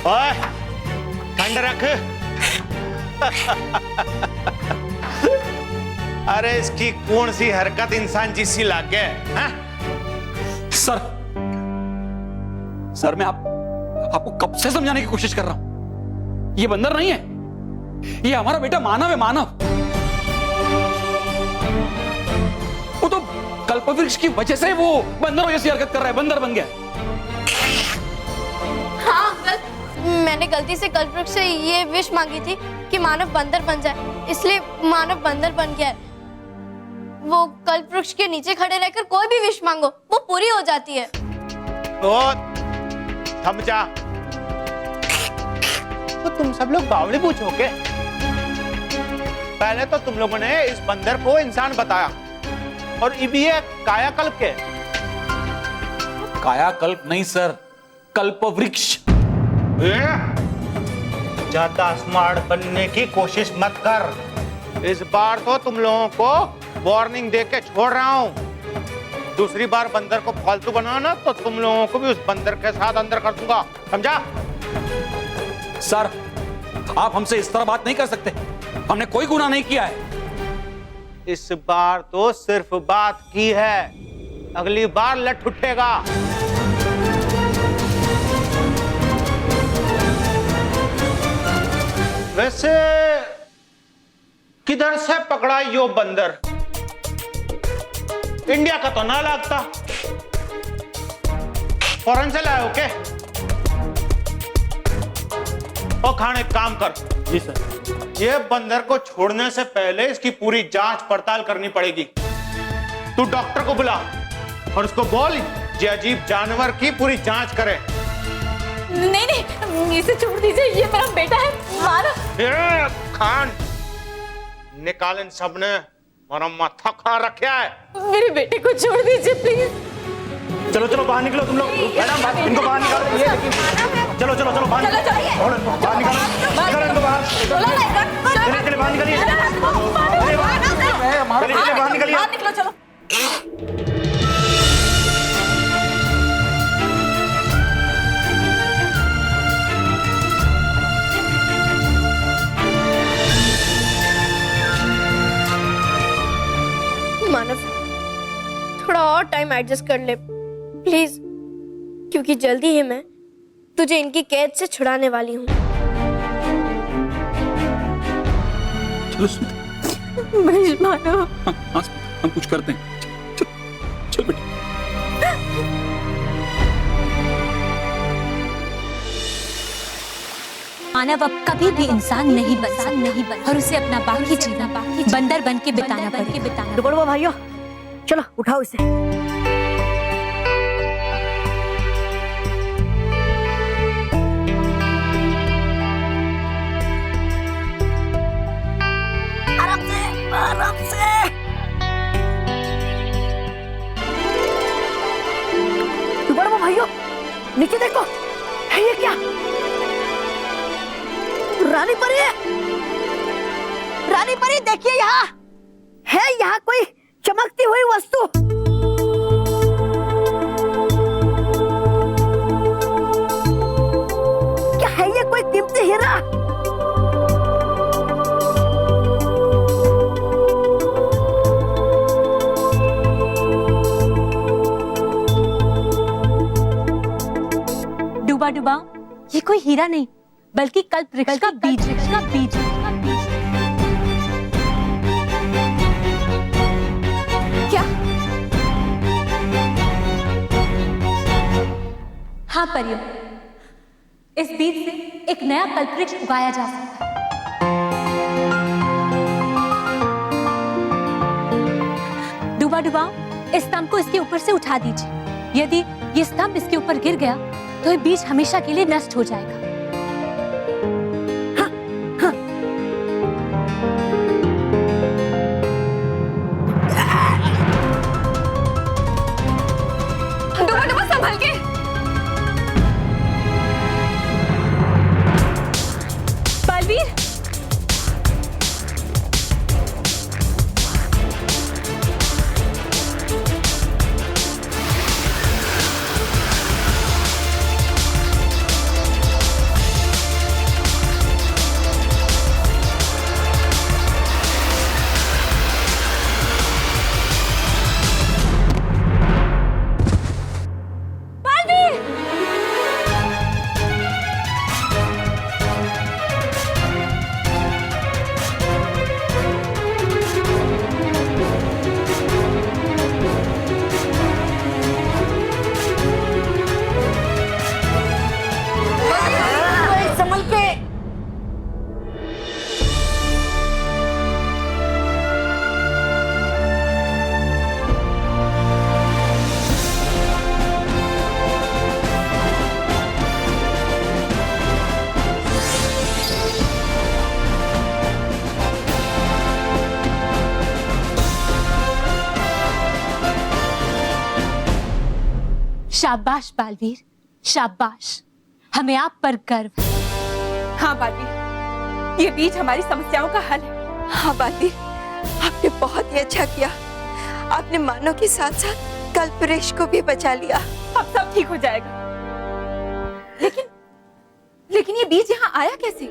ओए, ठंड रख। अरे इसकी कौन सी हरकत इंसान जिसी लाग गए हैं? सर मैं आपको कब से समझाने की कोशिश कर रहा हूं, ये बंदर नहीं है, ये हमारा बेटा मानव है, मानव। वो तो कल्पवृक्ष की वजह से वो बंदरों जैसी हरकत कर रहा है, बंदर बन गया। हाँ अंकल, मैंने गलती से कल्पवृक्ष से ये विश मांगी थी कि मानव बंदर बन जाए, इसलिए मानव बंदर बन गया है। वो कल्पवृक्ष के नीचे खड़े रहकर कोई भी विश मांगो वो पूरी हो जाती है। थम जा। तो तुम सब लोग बावली पूछो के? पहले तो तुम लोगों ने इस बंदर को इंसान बताया और अब ये कायाकल्प के। कायाकल्प नहीं सर, कल्पवृक्ष। ज्यादा स्मार्ट बनने की कोशिश मत कर। इस बार तो तुम लोगों को वार्निंग देके छोड़ रहा हूं। दूसरी बार बंदर को फालतू बनाना तो तुम लोगों को भी उस बंदर के साथ अंदर कर दूंगा, समझा? सर आप हमसे इस तरह बात नहीं कर सकते, हमने कोई गुनाह नहीं किया है। इस बार तो सिर्फ बात की है, अगली बार लट उठेगा। वैसे किधर से पकड़ा यो बंदर? इंडिया का तो ना लगता, फॉरेन से लाए हो के? और खान एक काम कर। जी सर। ये बंदर को छोड़ने से पहले इसकी पूरी जांच पड़ताल करनी पड़ेगी। तू डॉक्टर को बुला और उसको बोल ये अजीब जानवर की पूरी जांच करे। नहीं नहीं, इसे छोड़ दीजिए, ये मेरा बेटा है मानव। खान निकाल इन सब ने, और माथा खा रखा है। मेरे बेटे को छोड़ दीजिए प्लीज। चलो चलो बाहर निकलो तुम लोग, मैडम इनको बाहर निकालो। ये चलो चलो चलो बाहर निकालो, बाहर निकालो इनको बाहर, चलिए बाहर निकलिए, चलिए बाहर निकलिए, निकलो चलो। मानव थोड़ा और टाइम एडजस्ट कर ले प्लीज, क्योंकि जल्दी ही मैं तुझे इनकी कैद से छुड़ाने वाली हूँ। चलो स्मिता। मानव हाँ हम कुछ करते हैं, चल बेटा। मानव अब कभी भी इंसान नहीं बन और उसे अपना बाकी जीवन बंदर बन के बिताना पड़ेगा। दुबड़वा भाइयों चलो उठाओ इसे। आराम से आराम से। दुबड़वा भाइयों नीचे देखो, है ये क्या? रानी परी है, रानी परी देखिए यहाँ है, यहाँ कोई चमकती हुई वस्तु। क्या है ये? कोई कीमती हीरा? डूबा डूबा, ये कोई हीरा नहीं बल्कि कल्पवृक्ष का बीज। क्या? हाँ परियों, इस बीज से एक नया कल्पवृक्ष उगाया जा सकता है। डूबा डूबा, इस स्तंभ को इसके ऊपर से उठा दीजिए। यदि ये स्तंभ इसके ऊपर गिर गया तो ये बीज हमेशा के लिए नष्ट हो जाएगा। संभल के। बलवीर, शाबाश बालवीर, शाबाश। हमें आप पर गर्व है। हाँ बालवीर, ये बीज हमारी समस्याओं का हल है। हाँ बालवीर, आपने बहुत ही अच्छा किया। आपने मानव के साथ साथ कल्पवृक्ष को भी बचा लिया। अब सब ठीक हो जाएगा। लेकिन ये बीज यहाँ आया कैसे?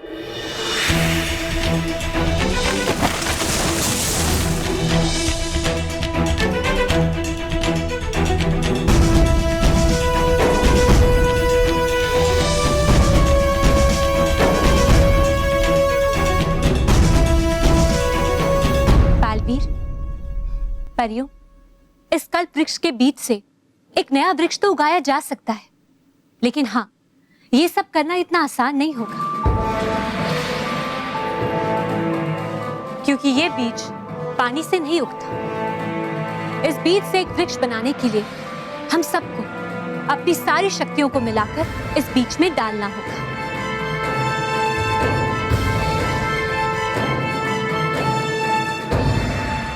बालवीर, परियों, इस कल्प वृक्ष के बीज से एक नया वृक्ष तो उगाया जा सकता है, लेकिन हाँ, ये सब करना इतना आसान नहीं होगा, क्योंकि ये बीज पानी से नहीं उगता। इस बीज से एक वृक्ष बनाने के लिए हम सबको अपनी सारी शक्तियों को मिलाकर इस बीज में डालना होगा।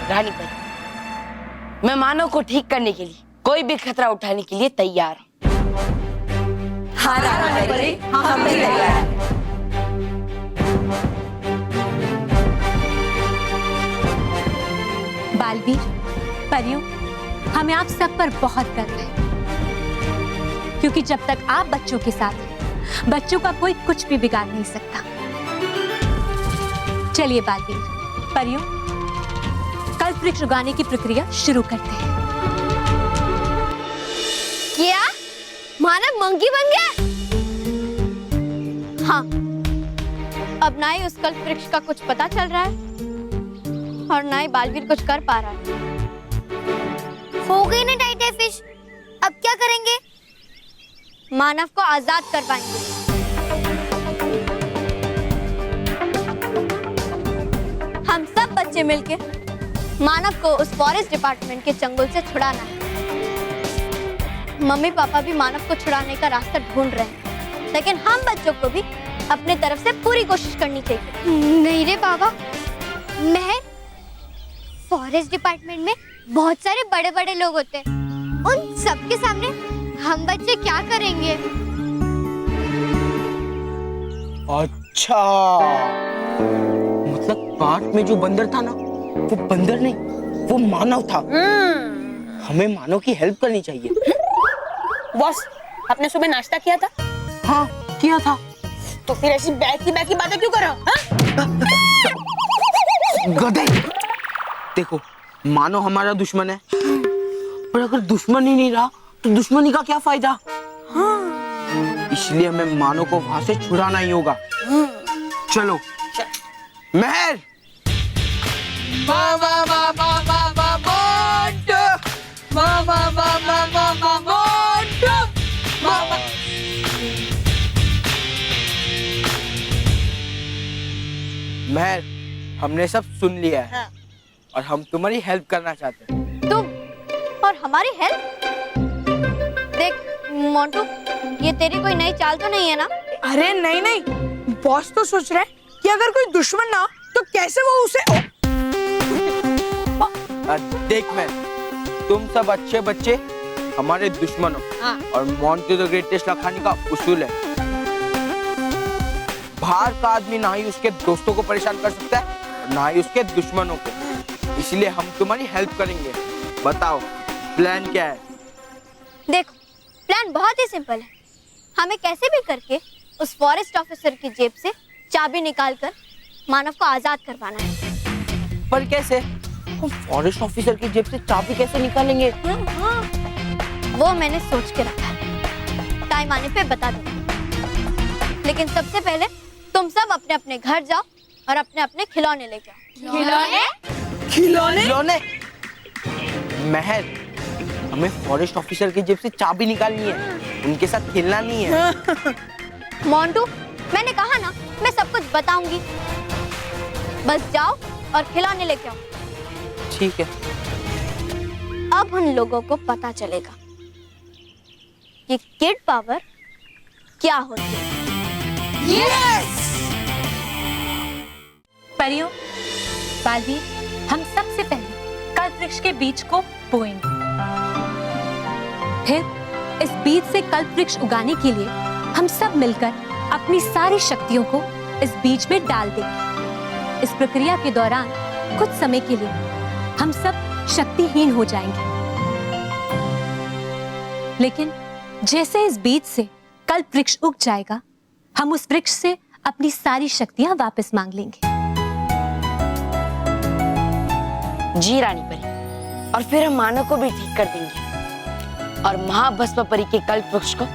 रानी परी, मैं मानव को ठीक करने के लिए कोई भी खतरा उठाने के लिए तैयार हूँ। हाँ रानी परी, हम भी तैयार हैं। बालवीर, परियों, हमें आप सब पर बहुत गर्व है, क्योंकि जब तक आप बच्चों के साथ हैं, बच्चों का कोई कुछ भी बिगाड़ नहीं सकता। चलिए बालवीर, परियों, कल्प वृक्ष उगाने की प्रक्रिया शुरू करते हैं। क्या मानव मंकी बन गया? हाँ, अब ना ही उस कल्प वृक्ष का कुछ पता चल रहा है और ना ही बालवीर कुछ कर पा रहा है। हो गई ना टाइटर फिश, अब क्या करेंगे? मानव को आजाद करवाएंगे। हम सब बच्चे मिलके मानव को उस फॉरेस्ट डिपार्टमेंट के चंगुल से छुड़ाना है। मम्मी पापा भी मानव को छुड़ाने का रास्ता ढूंढ रहे हैं, लेकिन हम बच्चों को भी अपने तरफ से पूरी कोशिश करनी चाहिए। नहीं रे बाबा, मैं फॉरेस्ट डिपार्टमेंट में बहुत सारे बड़े बड़े लोग होते हैं, उन सबके सामने हम बच्चे क्या करेंगे? अच्छा, मतलब पार्क में जो बंदर था ना, वो बंदर नहीं, वो मानव था। हमें मानव की हेल्प करनी चाहिए। बॉस, आपने सुबह नाश्ता किया था? हाँ, किया था। तो फिर ऐसी बैकी बातें क्यों कर रहे हो? गधे! देखो, मानव हमारा दुश्मन है, पर अगर दुश्मन ही नहीं रहा तो दुश्मनी का क्या फायदा? हाँ। इसलिए हमें मानव को वहां से छुड़ाना ही होगा। चलो, महर! महर, हमने सब सुन लिया है। हाँ। और हम तुम्हारी हेल्प करना चाहते हैं। तुम और हमारी हेल्प? देख मोंटू, ये तेरी कोई नई चाल तो नहीं है ना? अरे नहीं नहीं, बॉस तो सोच रहे हैं कि अगर कोई दुश्मन ना हो तो कैसे वो उसे देख मैं, तुम सब अच्छे बच्चे हमारे दुश्मन हो। हाँ। और मोंटू द ग्रेटेस्ट लखानी का उसूल है, बाहर का आदमी ना ही उसके दोस्तों को परेशान कर सकता है, ना ही उसके दुश्मनों को। इसलिए हम तुम्हारी हेल्प करेंगे। बताओ, प्लान क्या है? देखो, प्लान बहुत ही सिंपल है। हमें कैसे भी करके उस फॉरेस्ट ऑफिसर की जेब से चाबी निकालकर मानव को आजाद करवाना है। पर कैसे? हम फॉरेस्ट ऑफिसर की जेब से चाबी कैसे निकालेंगे? वो मैंने सोच के रखा है, टाइम आने पे बता दूंगा। लेकिन सबसे पहले तुम सब अपने अपने घर जाओ और अपने अपने खिलौने लेके आओ। खिलौने? खिलौने? महर, हमें फॉरेस्ट ऑफिसर की जेब से चाबी निकालनी है, उनके साथ खेलना नहीं है। मोंटू, मैंने कहा ना, मैं सब कुछ बताऊंगी। बस जाओ और खिलौने लेके आओ। ठीक है। अब उन लोगों को पता चलेगा कि किड पावर क्या होती है। यस! परियों, बालवीर, हम सबसे पहले कल्प वृक्ष के बीज को बोएंगे, फिर इस बीज से कल्प वृक्ष उगाने के लिए हम सब मिलकर अपनी सारी शक्तियों को इस बीज में डाल देंगे। इस प्रक्रिया के दौरान कुछ समय के लिए हम सब शक्तिहीन हो जाएंगे, लेकिन जैसे इस बीज से कल्प वृक्ष उग जाएगा, हम उस वृक्ष से अपनी सारी शक्तियां वापस मांग लेंगे। जी रानी परी, और फिर हम मानव को भी ठीक कर देंगे और महाभस्म परी के कल्प वृक्ष को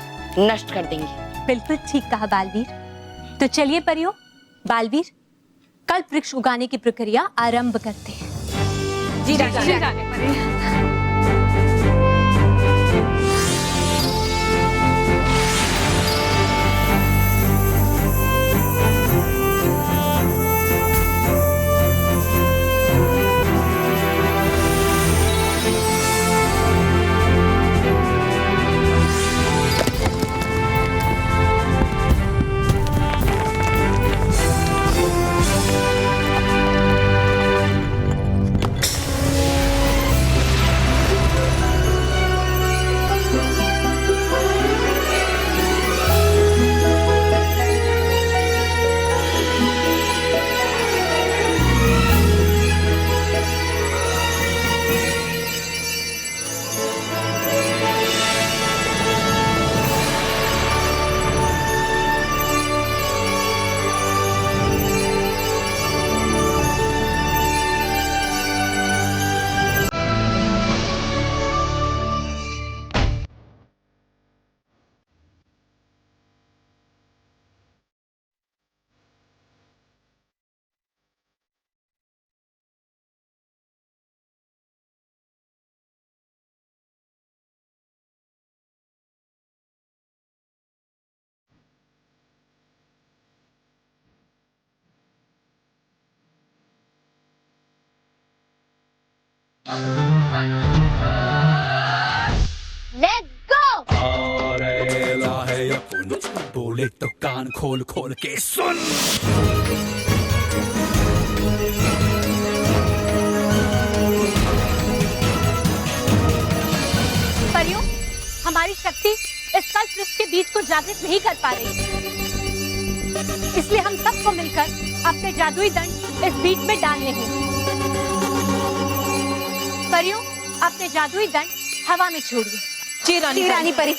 नष्ट कर देंगे। बिल्कुल ठीक कहा बालवीर। तो चलिए परियों, बालवीर कल्प वृक्ष उगाने की प्रक्रिया आरंभ करते हैं। जी रानी परी। Let's go! बोले तो कान खोल खोल के सुन। परियों, हमारी शक्ति इस कल्प वृक्ष के बीज को जागृत नहीं कर पा रही, इसलिए हम सबको मिलकर अपने जादुई दंड इस बीज में डालने होंगे। परियों, अपने जादुई दंड हवा में छोड़िए। जी रानी परी।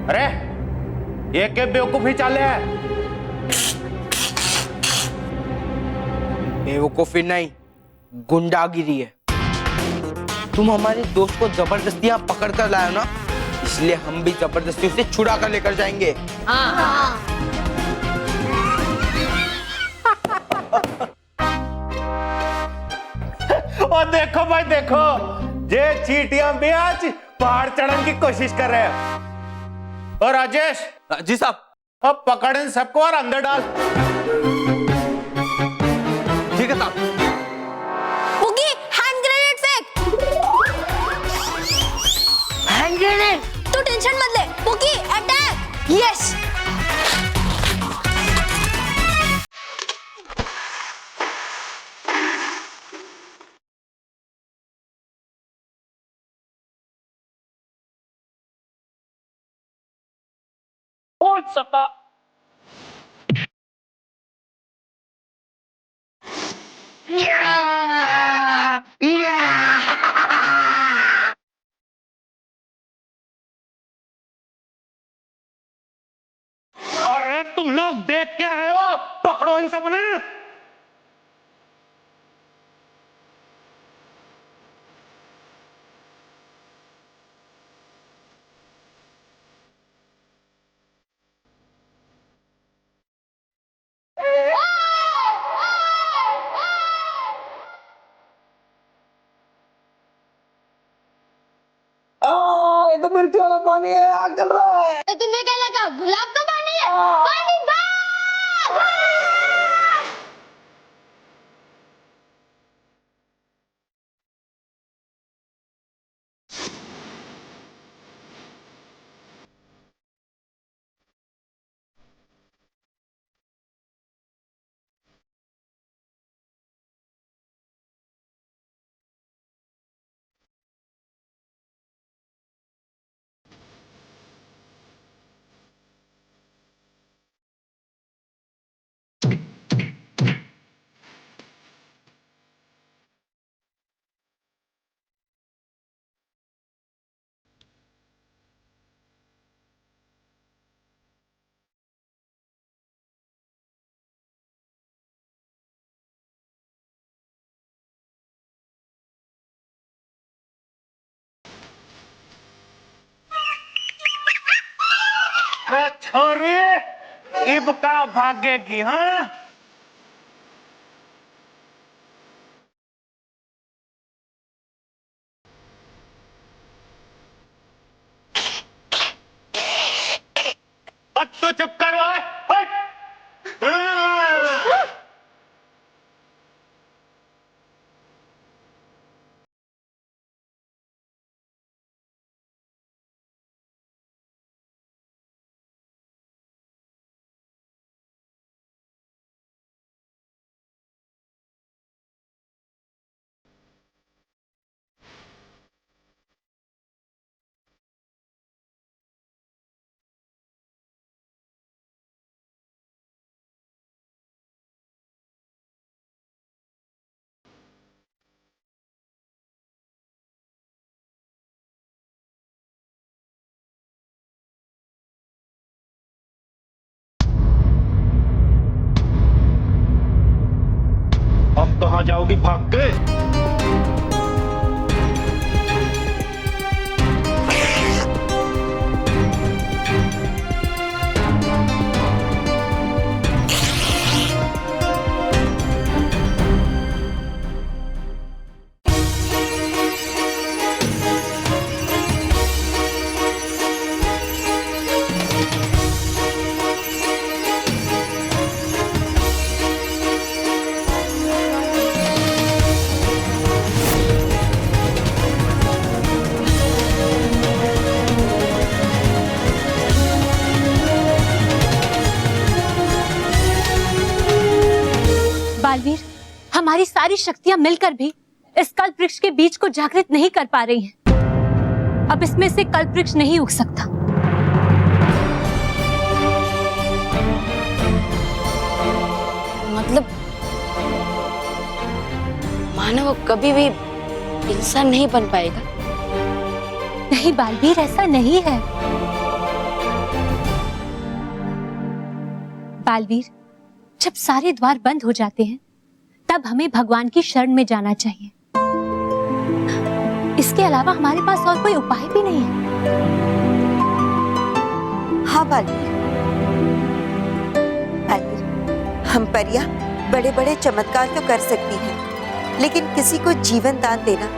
अरे ये के बेवकूफी चाले है। बेवकूफी नहीं, गुंडागिरी है। तुम हमारे दोस्त को जबरदस्ती यहाँ पकड़ कर लाए हो ना, इसलिए हम भी जबरदस्ती उसे छुड़ा कर लेकर जाएंगे। और देखो भाई देखो, ये चीटियां भी आज पहाड़ चढ़ने की कोशिश कर रहे हैं। और राजेश जी साहब। अब पकड़ इन सबको और अंदर डाल। ठीक है साहब। पुकी हैंड ग्रेनेड फेंक। Hand grenade. तू टेंशन मत ले, पुकी अटैक। यस। अरे तुम लोग देख क्या रहे हो? पकड़ो इन सबने। ये तो मिर्ची वाला पानी है, आग जल रहा है। तो तुम्हें क्या लगा गुलाब का पानी है? पानी भाग! छोरी इब का भागेगी? हाँ, अब तो चुप करो। अब कहाँ जाओगी भाग के? बालवीर, हमारी सारी शक्तियां मिलकर भी इस कल्प वृक्ष के बीज को जागृत नहीं कर पा रही हैं। अब इसमें से कल्प वृक्ष नहीं उग सकता। मतलब मानव कभी भी इंसान नहीं बन पाएगा? नहीं बालवीर, ऐसा नहीं है। बालवीर, जब सारे द्वार बंद हो जाते हैं तब हमें भगवान की शरण में जाना चाहिए। इसके अलावा हमारे पास और कोई उपाय भी नहीं है। हाँ बालवीर, हम परियां बड़े बड़े चमत्कार तो कर सकती हैं, लेकिन किसी को जीवन दान देना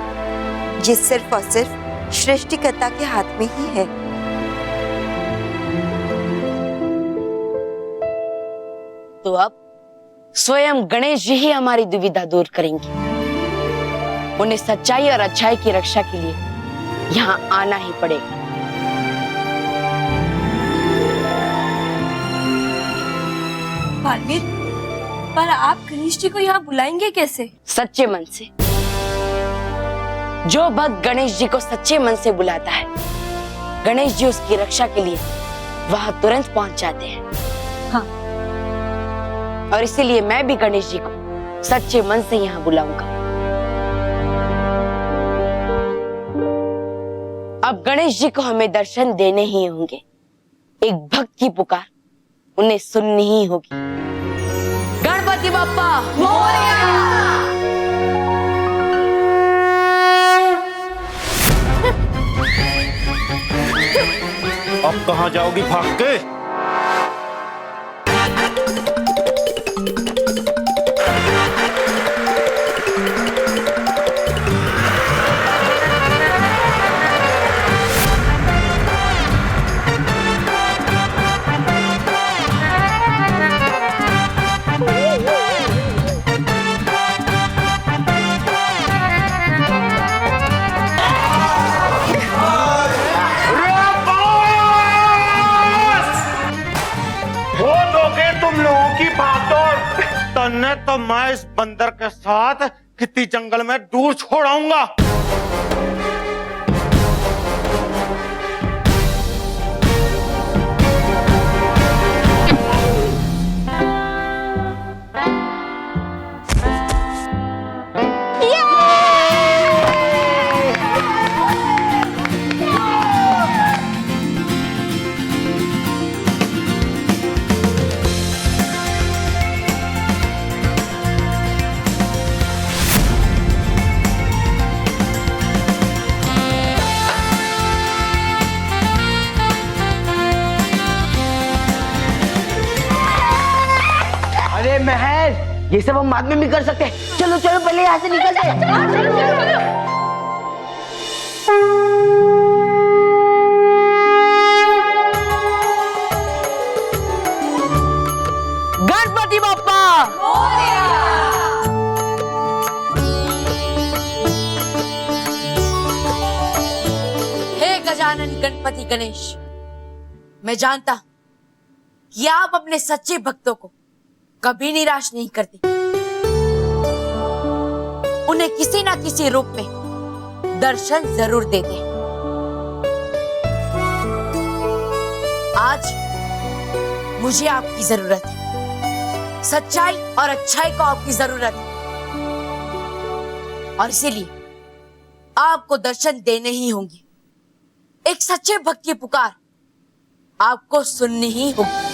ये सिर्फ और सिर्फ सृष्टिकर्ता के हाथ में ही है। तो अब स्वयं गणेश जी ही हमारी दुविधा दूर करेंगे। उन्हें सच्चाई और अच्छाई की रक्षा के लिए यहाँ आना ही पड़ेगा। बालवीर, पर आप गणेश जी को यहाँ बुलाएंगे कैसे? सच्चे मन से। जो भक्त गणेश जी को सच्चे मन से बुलाता है, गणेश जी उसकी रक्षा के लिए वहां तुरंत पहुंच जाते हैं। हाँ। और इसीलिए मैं भी गणेश जी को सच्चे मन से यहाँ बुलाऊंगा। अब गणेश जी को हमें दर्शन देने ही होंगे। एक भक्त की पुकार उन्हें सुननी ही होगी। गणपति बप्पा मोरया। अब कहाँ जाओगी भाग के? तन्ने तो मैं इस बंदर के साथ किसी जंगल में दूर छोड़ाऊंगा। महल, ये सब हम बाद में भी कर सकते हैं। चलो चलो पहले यहाँ से निकलते हैं। गणपति बप्पा हे गजानन गणपति गणेश, मैं जानता हूं कि आप अपने सच्चे भक्तों को कभी निराश नहीं करते। उन्हें किसी ना किसी रूप में दर्शन जरूर देते हैं। आज मुझे आपकी जरूरत है, सच्चाई और अच्छाई को आपकी जरूरत है, और इसीलिए आपको दर्शन देने ही होंगे। एक सच्चे भक्त की पुकार आपको सुननी ही होगी।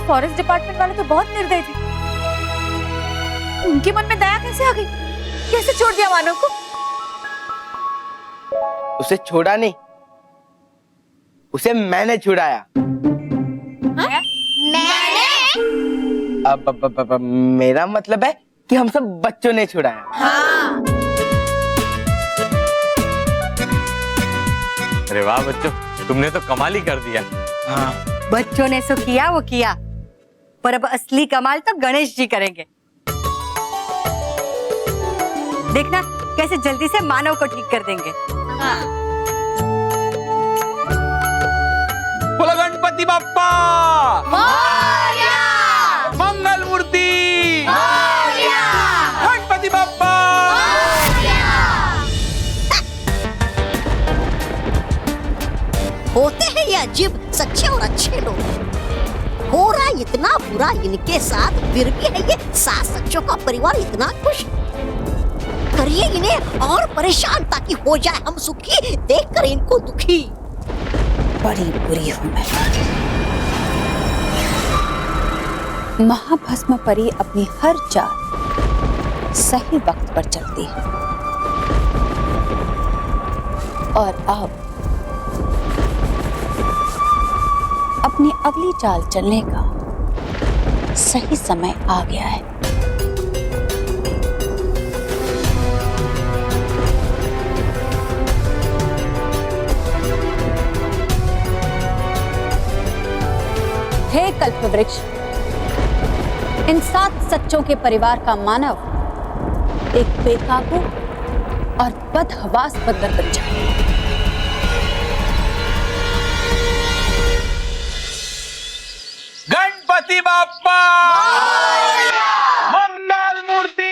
फॉरेस्ट डिपार्टमेंट वाले तो बहुत निर्दयी थे। उनके मन में दया कैसे आ गई? कैसे छोड़ दिया मानव को? उसे छोड़ा नहीं, उसे मैंने छुड़ाया। अब मेरा मतलब है कि हम सब बच्चों ने छुड़ाया। हाँ। अरे वाह बच्चों, तुमने तो कमाल ही कर दिया। हाँ। बच्चों ने सो किया वो किया, पर अब असली कमाल तो गणेश जी करेंगे। देखना कैसे जल्दी से मानव को ठीक कर देंगे। बोलो गणपति बप्पा मंगल मूर्ति, गणपति बप्पा। होते हैं ये अजीब सच्चे और अच्छे लोग। हो रहा इतना बुरा इनके साथ, फिर भी है ये सास सच्चों का परिवार इतना खुश। करिए इन्हें और परेशान ताकि हो जाए हम सुखी, देखकर इनको दुखी। बड़ी बुरी हूं मैं। महाभस्म परी अपनी हर चाल सही वक्त पर चलती है। और अब अपनी अगली चाल चलने का सही समय आ गया है। हे कल्पवृक्ष, इन 7 सच्चों के परिवार का मानव एक बेकाबू और बदहवास बंदर बन जाए। गणपति बाप्पा मंगल मूर्ति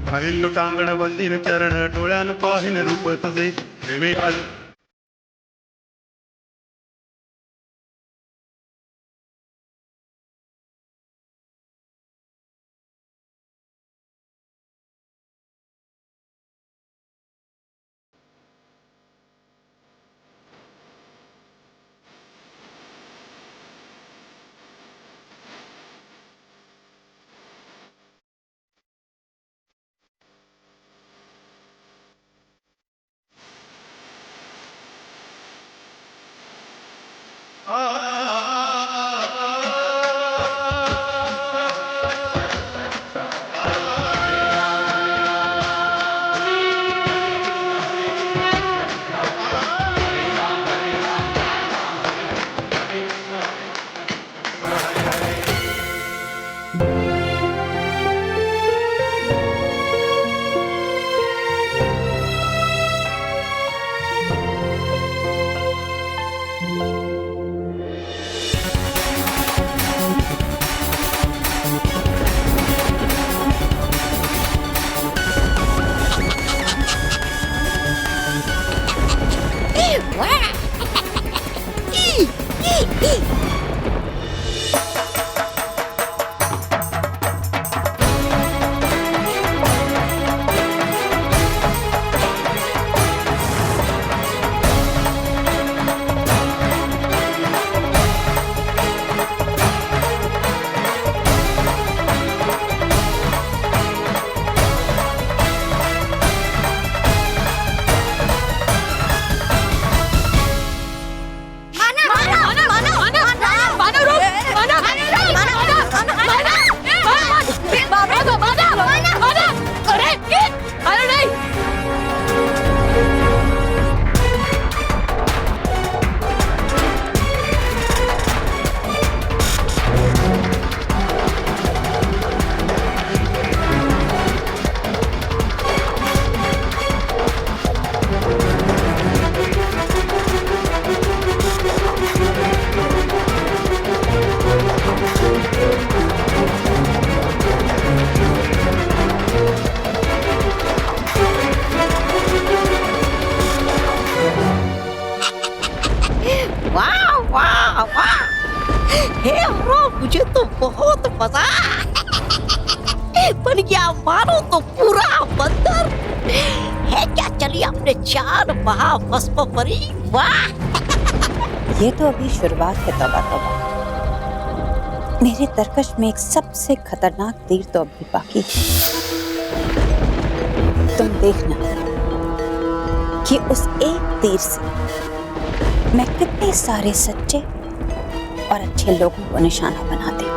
हरी लुटांगण बंदीन चरण डोळ्यान पाहिन रूप तुझे प्रेमे आल मुझे तो बहुत मजा बन गया, मानो तो पूरा बंदर है क्या। चलिए अपने 4 महाभस्म परी। वाह ये तो अभी शुरुआत है। तौबा तौबा, मेरे तरकश में एक सबसे खतरनाक तीर तो अभी बाकी है। तुम देखना कि उस एक तीर से मैं कितने सारे सच्चे और अच्छे लोगों को निशाना बना दे।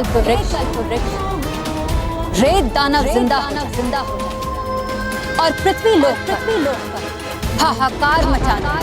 कल्पवृक्ष, रेत दानव जिंदा हो और पृथ्वी लोक पर हाहाकार मचाना।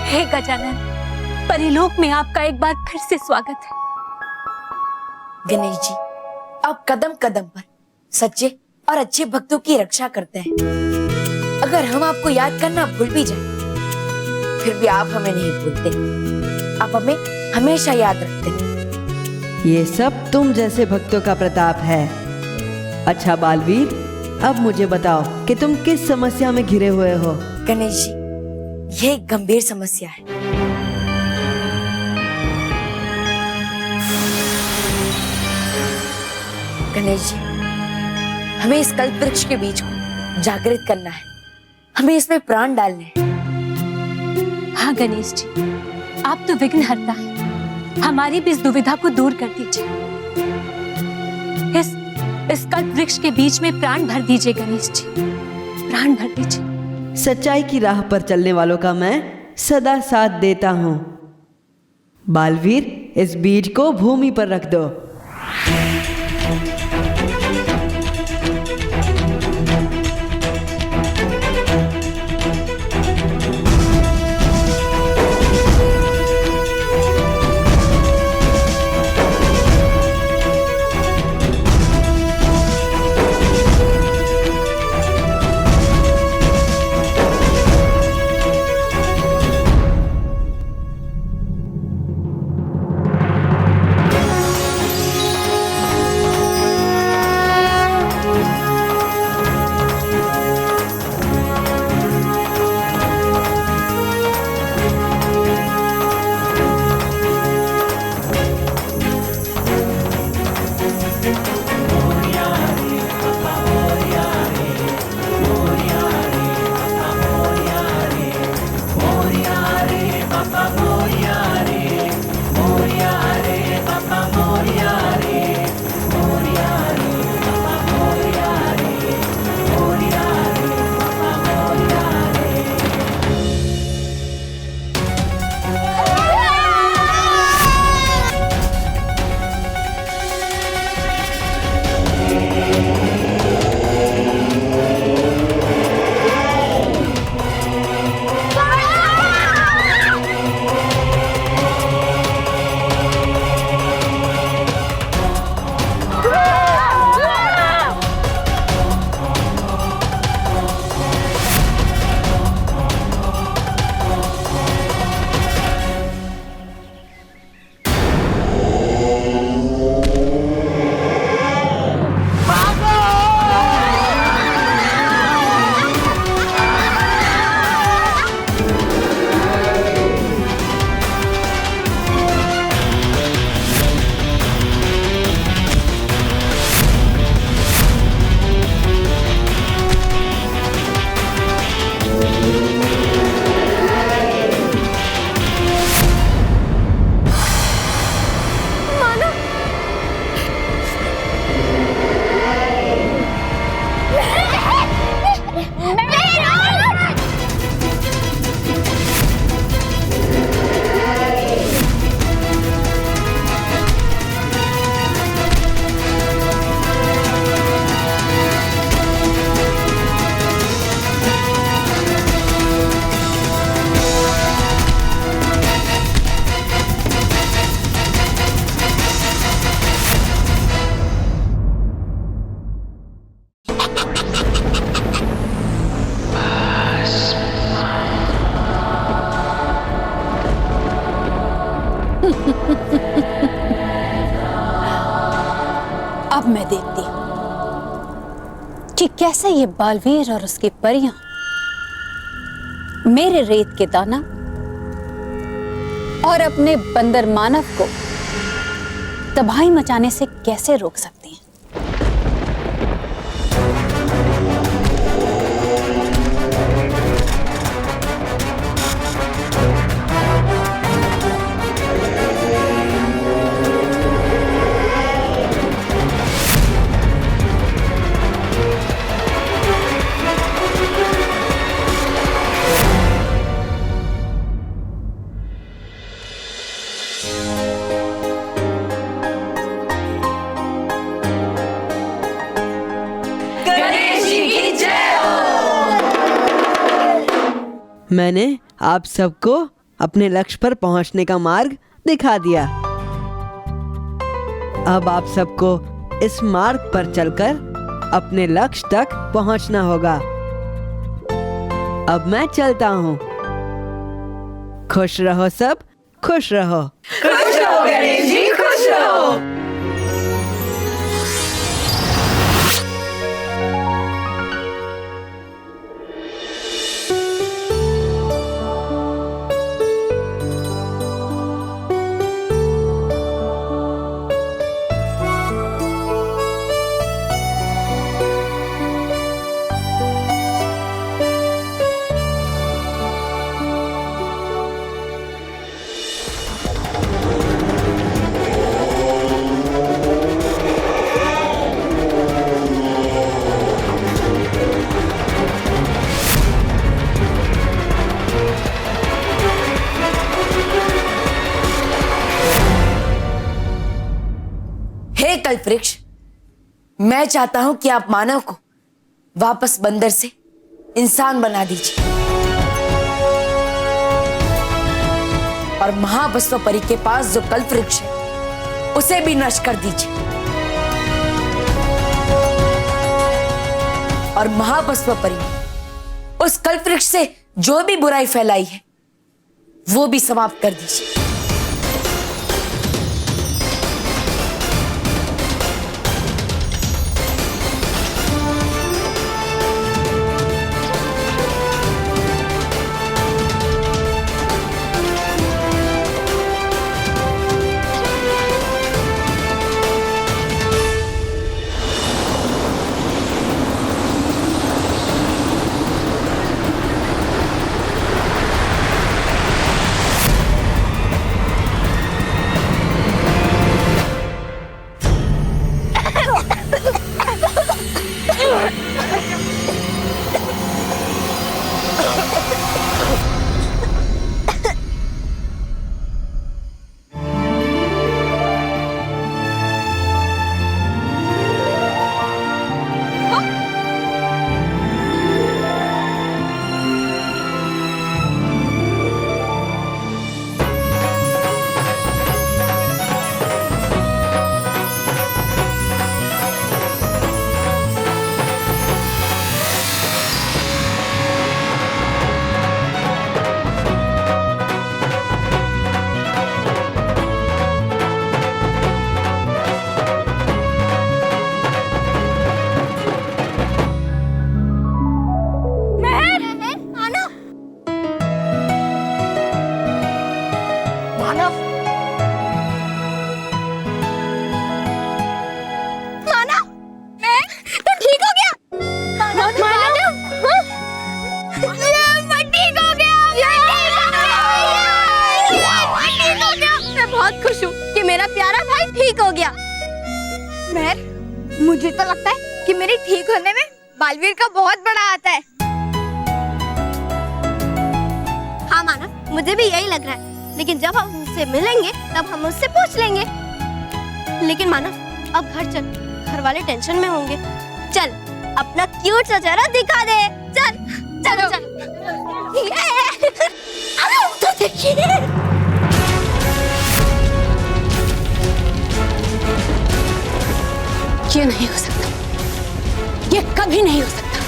हे गजानन, परिलोक में आपका एक बार फिर से स्वागत है। गणेश जी, आप कदम कदम पर सच्चे और अच्छे भक्तों की रक्षा करते हैं। अगर हम आपको याद करना भूल भी जाए, फिर भी आप हमें नहीं भूलते। आप हमें हमेशा याद रखते हैं। ये सब तुम जैसे भक्तों का प्रताप है। अच्छा बालवीर, अब मुझे बताओ कि तुम किस समस्या में घिरे हुए हो। गणेश जी, ये एक गंभीर समस्या है। गणेश जी, हमें इस कल्प वृक्ष के बीज को जागृत करना है। हमें इसमें प्राण डालने हैं। हाँ गणेश जी, आप तो विघ्नहर्ता हैं। हमारी भी इस दुविधा को दूर कर दीजिए। इस कल्प वृक्ष के बीच में प्राण भर दीजिए गणेश जी, प्राण भर दीजिए। सच्चाई की राह पर चलने वालों का मैं सदा साथ देता हूँ। बालवीर, इस बीज को भूमि पर रख दो। अब मैं देखती हूँ कि कैसे ये बालवीर और उसकी परियां मेरे रेत के दाना और अपने बंदर मानव को तबाही मचाने से कैसे रोक सकती हैं। मैंने आप सबको अपने लक्ष्य पर पहुंचने का मार्ग दिखा दिया। अब आप सबको इस मार्ग पर चलकर अपने लक्ष्य तक पहुंचना होगा। अब मैं चलता हूँ। खुश रहो सब, खुश रहो। खुश रहो गणेश जी, खुश रहो। कल्पवृक्ष, मैं चाहता हूं कि आप मानव को वापस बंदर से इंसान बना दीजिए और महाबसव परी के पास जो कल्पवृक्ष है उसे भी नष्ट कर दीजिए और महाबसव परी ने उस कल्पवृक्ष से जो भी बुराई फैलाई है वो भी समाप्त कर दीजिए। मुझे तो लगता है कि मेरे ठीक होने में बालवीर का बहुत बड़ा हाथ है। हाँ मानव, मुझे भी यही लग रहा है, लेकिन जब हम उससे मिलेंगे तब हम उससे पूछ लेंगे। लेकिन मानव, अब घर चल, घर वाले टेंशन में होंगे। चल अपना क्यूट सा चेहरा दिखा दे। चल चल चल। अरे उधर देखिए। ये नहीं हो सकता, ये कभी नहीं हो सकता।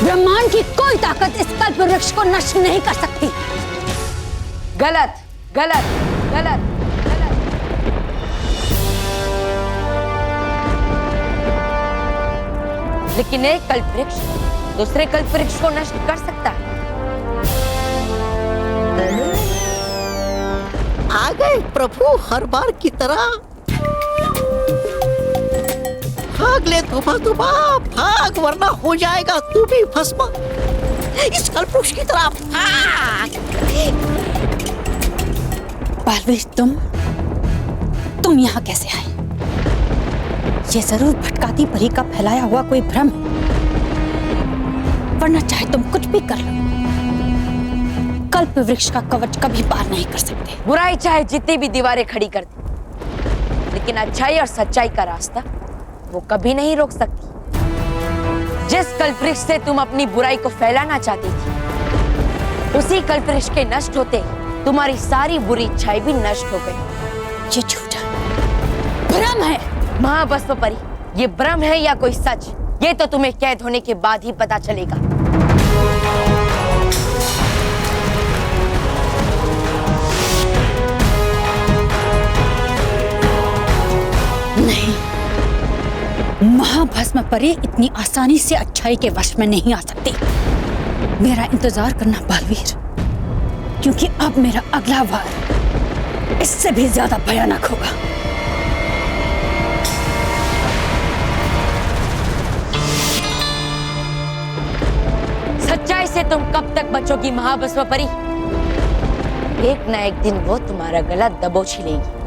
ब्रह्मांड की कोई ताकत इस कल्प वृक्ष को नष्ट नहीं कर सकती। गलत गलत गलत गलत। लेकिन एक कल्प वृक्ष दूसरे कल्प वृक्ष को नष्ट कर सकता है। आ गए प्रभु हर बार की तरह। भाग ले धोबा भाग, वरना हो जाएगा तू भी भस्म। इस कल्पवृक्ष की तरह भाग। बालवीर, तुम यहाँ कैसे आए? ये जरूर भटकाती परी का फैलाया हुआ कोई भ्रम है, वरना चाहे तुम कुछ भी कर लो, कल्प वृक्ष का कवच कभी पार नहीं कर सकते। बुराई चाहे जितनी भी दीवारें खड़ी कर दे, लेकिन अच्छाई और सच्चाई का रास्ता वो कभी नहीं रोक सकती। जिस कल्प वृक्ष से तुम अपनी बुराई को फैलाना चाहती थी, उसी कल्प वृक्ष के नष्ट होते ही तुम्हारी सारी बुरी इच्छाएं भी नष्ट हो गई। ये झूठा भ्रम है। महाभस्म परी, ये भ्रम है या कोई सच, ये तो तुम्हें कैद होने के बाद ही पता चलेगा। नहीं, महाभस्म परी इतनी आसानी से अच्छाई के वश में नहीं आ सकती। मेरा इंतजार करना बालवीर, क्योंकि अब मेरा अगला वार इससे भी ज्यादा भयानक होगा। सच्चाई से तुम कब तक बचोगी महाभस्म परी? एक ना एक दिन वो तुम्हारा गला दबोच ही लेगी।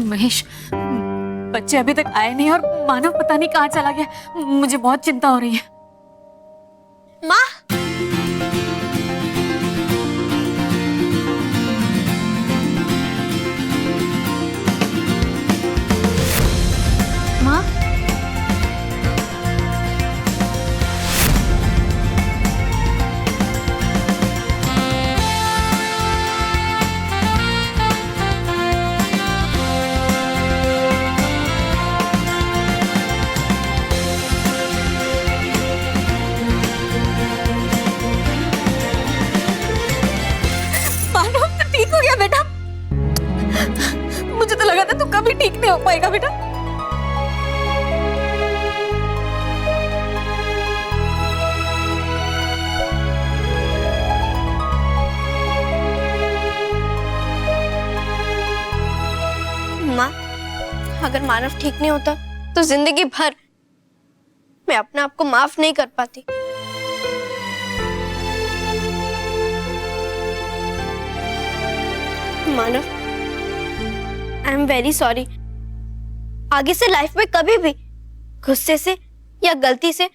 महेश, बच्चे अभी तक आए नहीं और मानव पता नहीं कहाँ चला गया। मुझे बहुत चिंता हो रही है। माँ, माँ, ठीक हो गया बेटा? मुझे तो लगा था तू कभी ठीक नहीं हो पाएगा बेटा। माँ, अगर मानव ठीक नहीं होता तो जिंदगी भर मैं अपने आप को माफ नहीं कर पाती। मानव, आई एम वेरी सॉरी। आगे से लाइफ में कभी भी गुस्से से या गलती से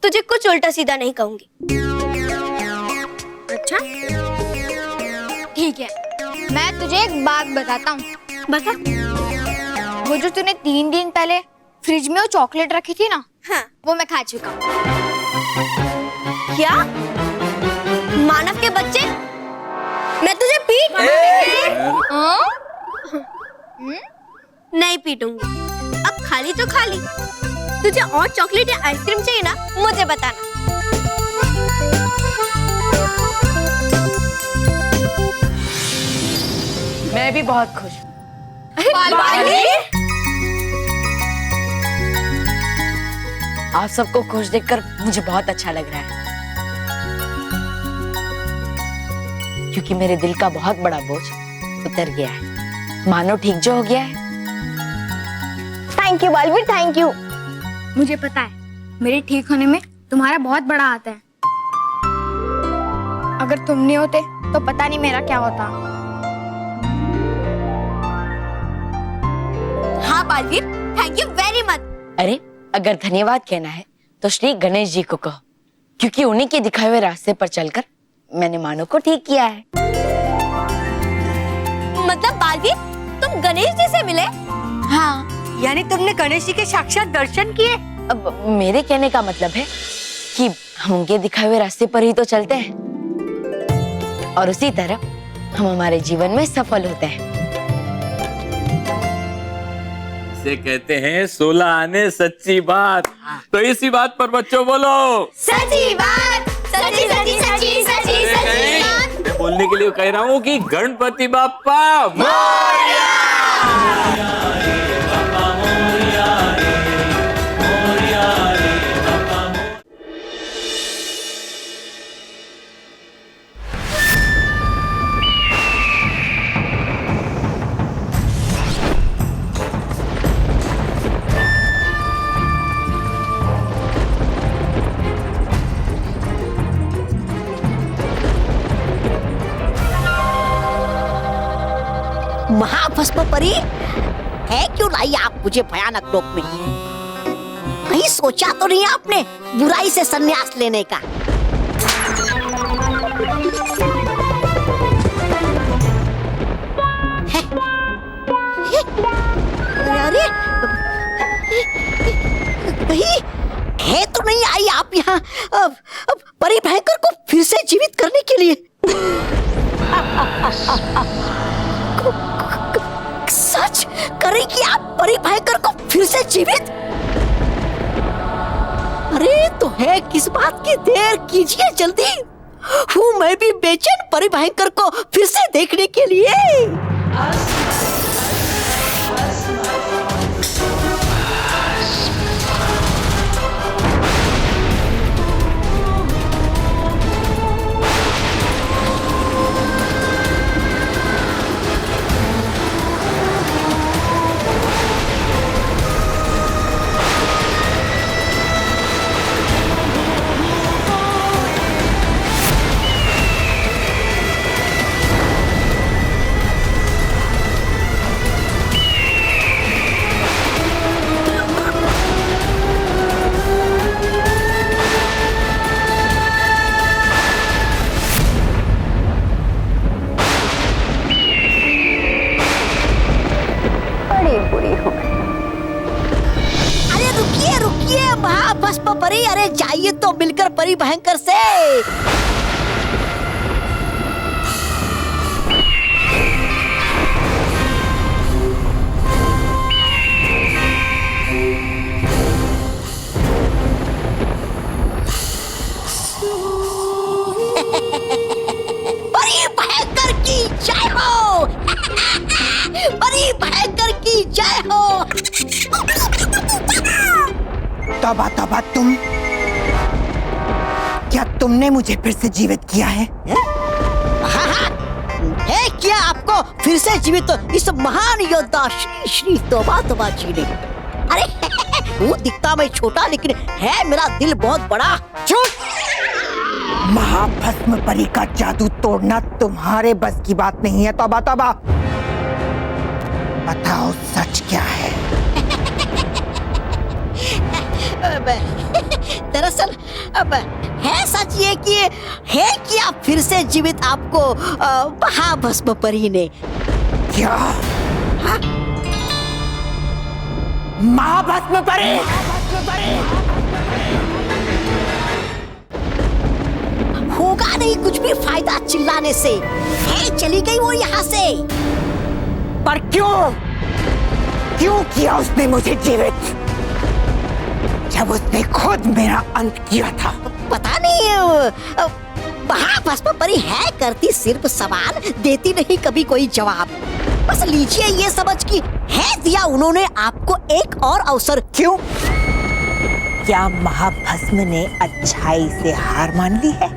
तुझे कुछ उल्टा सीधा नहीं कहूंगी। अच्छा ठीक है, मैं तुझे एक बात बताता हूँ। बता। वो जो तूने 3 दिन पहले फ्रिज में वो चॉकलेट रखी थी ना, हाँ, वो मैं खा चुका हूँ। क्या? मानव के बच्चे, मैं तुझे पीट नहीं पीटूंगी। अब खाली तो खाली, तुझे और चॉकलेट या आइसक्रीम चाहिए ना, मुझे बताना। मैं भी बहुत खुश हूँ। आप सबको खुश देखकर मुझे बहुत अच्छा लग रहा है, क्योंकि मेरे दिल का बहुत बड़ा बोझ उतर गया है। मानो ठीक जो हो गया है। Thank you Baalveer, thank you. मुझे पता है मेरे ठीक होने में तुम्हारा बहुत बड़ा हाथ है। अगर तुम नहीं होते तो पता नहीं मेरा क्या होता। हाँ Baalveer, thank you very much. अरे अगर धन्यवाद कहना है तो श्री गणेश जी को कहो, क्योंकि उन्हीं के दिखाए हुए रास्ते पर चलकर मैंने मानो को ठीक किया है। मतलब बालवीर, तुम गणेश जी से मिले? हाँ, यानी तुमने गणेश जी के साक्षात दर्शन किए? अब मेरे कहने का मतलब है कि हम उनके दिखाए हुए रास्ते पर ही तो चलते हैं, और उसी तरह हम हमारे जीवन में सफल होते हैं। इसे कहते हैं 16 आने सच्ची बात। तो इसी बात पर बच्चों बोलो सच्ची बात, सच्ची सच्ची सच्ची सच्ची सच्ची बात। मैं बोलने के लिए कह रहा हूँ कि गणपति बाप्पा मोरया। महाभस्म परी है क्यों लाई आप मुझे भयानक लोक में? कहीं सोचा तो नहीं आपने बुराई से संन्यास लेने का? अरे कहीं है तो नहीं आई आप यहाँ परी भयंकर को फिर से जीवित करने के लिए? सच करेंगी आप परी भयंकर को फिर से जीवित? अरे तो है किस बात की देर कीजिए, जल्दी हूँ मैं भी बेचैन परी भयंकर को फिर से देखने के लिए। परी अरे जाइए तो मिलकर परी भयंकर से। परी भयंकर की जय हो। परी भयंकर की जय हो। तौबा तौबा, तुम क्या तुमने मुझे फिर से जीवित किया है? हाँ, है क्या आपको फिर से जीवित तो इस महान योद्धा श्री श्री तौबा तौबा जी ने? अरे वो दिखता मैं छोटा लेकिन है मेरा दिल बहुत बड़ा। चुप! महाभस्म परी का जादू तोड़ना तुम्हारे बस की बात नहीं है। तौबा तौबा, बताओ सच क्या है? दरअसल अब है सच ये कि है क्या फिर से जीवित आपको महाभस्म परी ने? क्या? हाँ? महाभस्म परी? होगा नहीं कुछ भी फायदा चिल्लाने से। है चली गई वो यहाँ से। पर क्यों? क्यों किया उसने मुझे जीवित जब उसने खुद मेरा अंत किया था? पता नहीं, महाभस्म परी है करती सिर्फ सवाल, देती नहीं कभी कोई जवाब। बस लीजिए ये समझ कि है दिया उन्होंने आपको एक और अवसर। क्यों? क्या महाभस्म ने अच्छाई से हार मान ली है?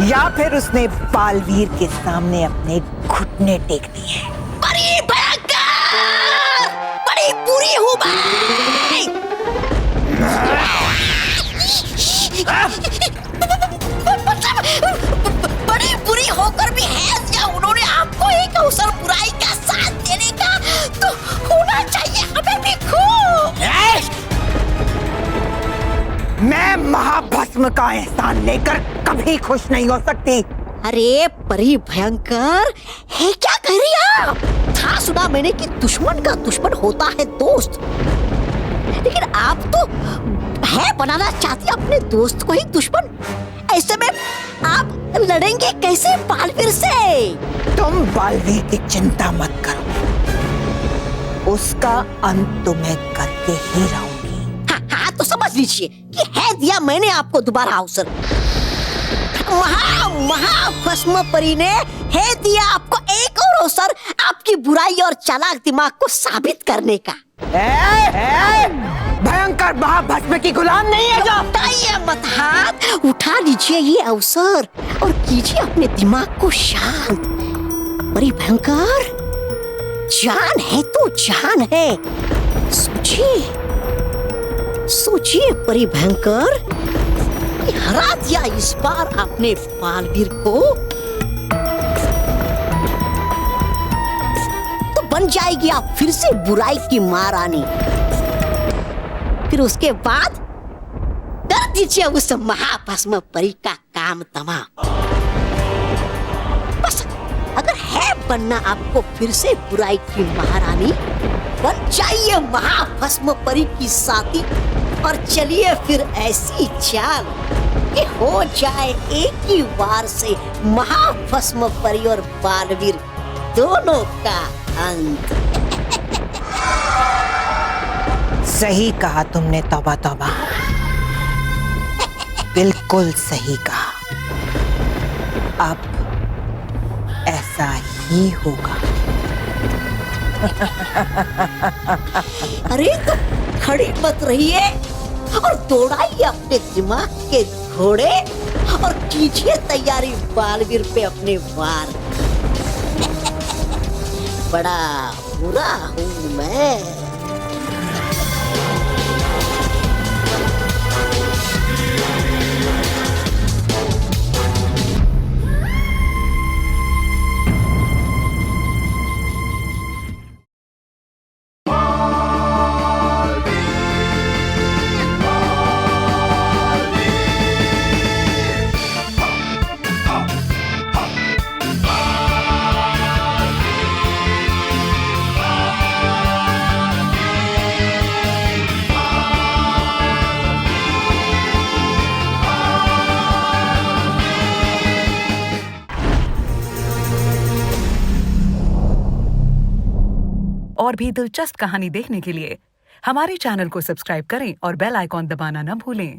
या फिर उसने बालवीर के सामने अपने घुटने टेक दिए हैं? बड़ी भयंकर, बड़ी बुरी हूँ मैं। बड़ी बुरी होकर भी है या उन्होंने आपको एक अवसर बुराई का साथ देने का, तो होना चाहिए हमें भी खूब। मैं महाभस्म का एहसान लेकर कभी खुश नहीं हो सकती। अरे परी भयंकर, है क्या कह रही आप? था सुना मैंने कि दुश्मन का दुश्मन होता है दोस्त, लेकिन आप तो है बनाना चाहती अपने दोस्त को ही दुश्मन। ऐसे में आप लड़ेंगे कैसे बालवीर से? तुम बालवीर की चिंता मत करो, उसका अंत तो मैं करके ही रहूंगी। हाँ हाँ तो समझ लीजिए कि है दिया मैंने आपको दोबारा अवसर। महाभस्म परी ने है दिया आपको एक और अवसर आपकी बुराई और चालाक दिमाग को साबित करने का। भयंकर महाभस्म की गुलाम नहीं है जो। उठाइए मत हाथ, उठा लीजिए ये अवसर और कीजिए अपने दिमाग को शांत। परी भयंकर, जान है तो जान है। सोचिए सोचिए परी भयंकर, हरा दिया इस बार आपने बालवीर को तो बन जाएगी आप फिर से बुराई की महारानी। फिर उसके बाद कर दीजिए उस महाभस्म परी का काम तमाम। बस अगर है बनना आपको फिर से बुराई की महारानी, बन जाइए महाभस्म परी की साथी और चलिए फिर ऐसी चाल कि हो जाए एक ही वार से महाभस्म परी और बालवीर दोनों का अंत। सही कहा तुमने तौबा तौबा, बिल्कुल सही कहा। अब ऐसा ही होगा। अरे तो खड़ी मत रहिए और दौड़ाइए अपने दिमाग के घोड़े और कीजिए तैयारी बालवीर पे अपने वार। बड़ा बुरा हूं मैं। और भी दिलचस्प कहानी देखने के लिए हमारे चैनल को सब्सक्राइब करें और बेल आइकॉन दबाना न भूलें।